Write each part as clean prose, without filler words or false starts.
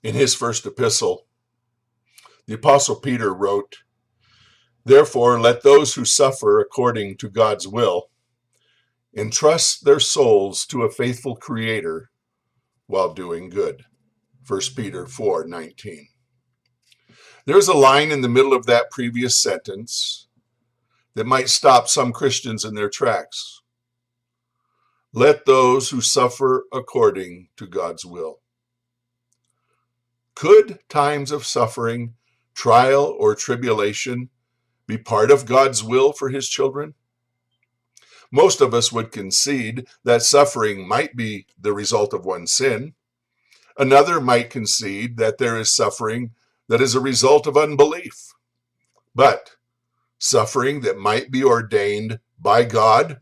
In his first epistle, the Apostle Peter wrote, "Therefore, let those who suffer according to God's will entrust their souls to a faithful Creator while doing good." 1 Peter 4:19. There's a line in the middle of that previous sentence that might stop some Christians in their tracks. Let those who suffer according to God's will. Could times of suffering, trial, or tribulation be part of God's will for his children? Most of us would concede that suffering might be the result of one's sin. Another might concede that there is suffering that is a result of unbelief. But suffering that might be ordained by God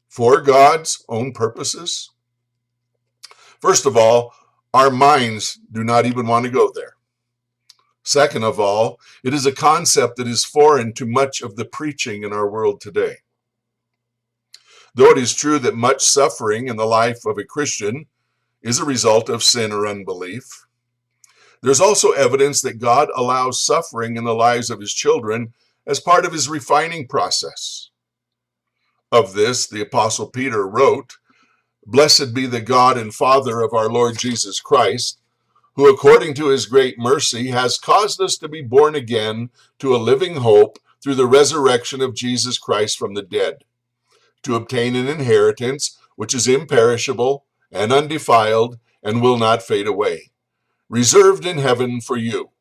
for God's own purposes? First of all, our minds do not even want to go there. Second of all, it is a concept that is foreign to much of the preaching in our world today. Though it is true that much suffering in the life of a Christian is a result of sin or unbelief, there's also evidence that God allows suffering in the lives of his children as part of his refining process. Of this, the Apostle Peter wrote, "Blessed be the God and Father of our Lord Jesus Christ, who according to his great mercy has caused us to be born again to a living hope through the resurrection of Jesus Christ from the dead, to obtain an inheritance which is imperishable and undefiled and will not fade away, reserved in heaven for you,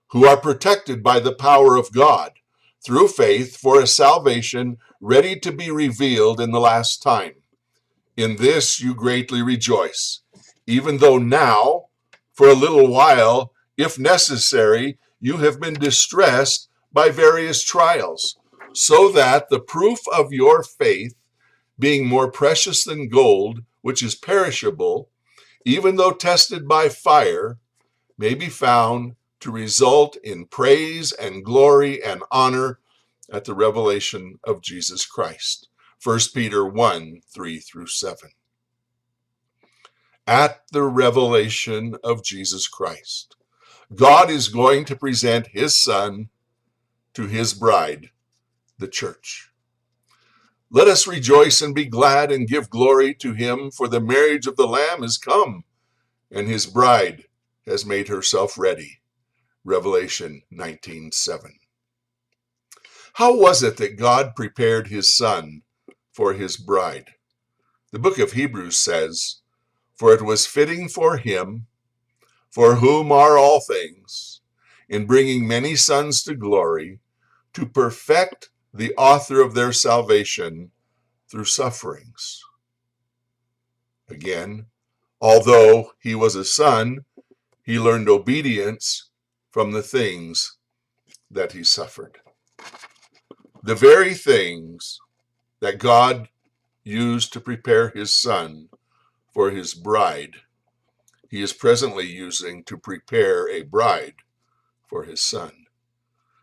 who are protected by the power of God, through faith for a salvation ready to be revealed in the last time. In this you greatly rejoice, even though now, for a little while, if necessary, you have been distressed by various trials, so that the proof of your faith, being more precious than gold, which is perishable, even though tested by fire, may be found to result in praise and glory and honor at the revelation of Jesus Christ." 1 Peter 1:3-7. At the revelation of Jesus Christ, God is going to present his Son to his bride, the church. Let us rejoice and be glad and give glory to him, for the marriage of the Lamb is come, and his bride has made herself ready. Revelation 19:7. How was it that God prepared his Son for his bride? The book of Hebrews says, "For it was fitting for him, for whom are all things, in bringing many sons to glory, to perfect the author of their salvation through sufferings." Again, although he was a son, he learned obedience from the things that he suffered. The very things that God used to prepare his Son for his bride, he is presently using to prepare a bride for his Son.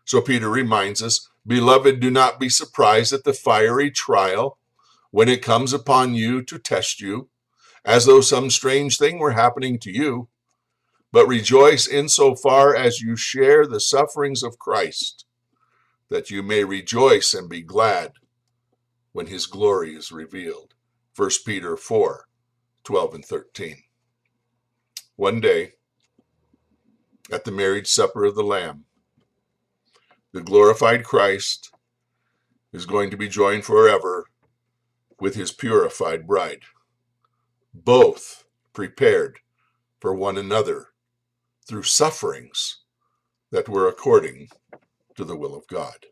So Peter reminds us, "Beloved, do not be surprised at the fiery trial when it comes upon you to test you, as though some strange thing were happening to you, but rejoice insofar as you share the sufferings of Christ, that you may rejoice and be glad when his glory is revealed." 1 Peter 4:12-13. One day, at the marriage supper of the Lamb, the glorified Christ is going to be joined forever with his purified bride, both prepared for one another through sufferings that were according to the will of God.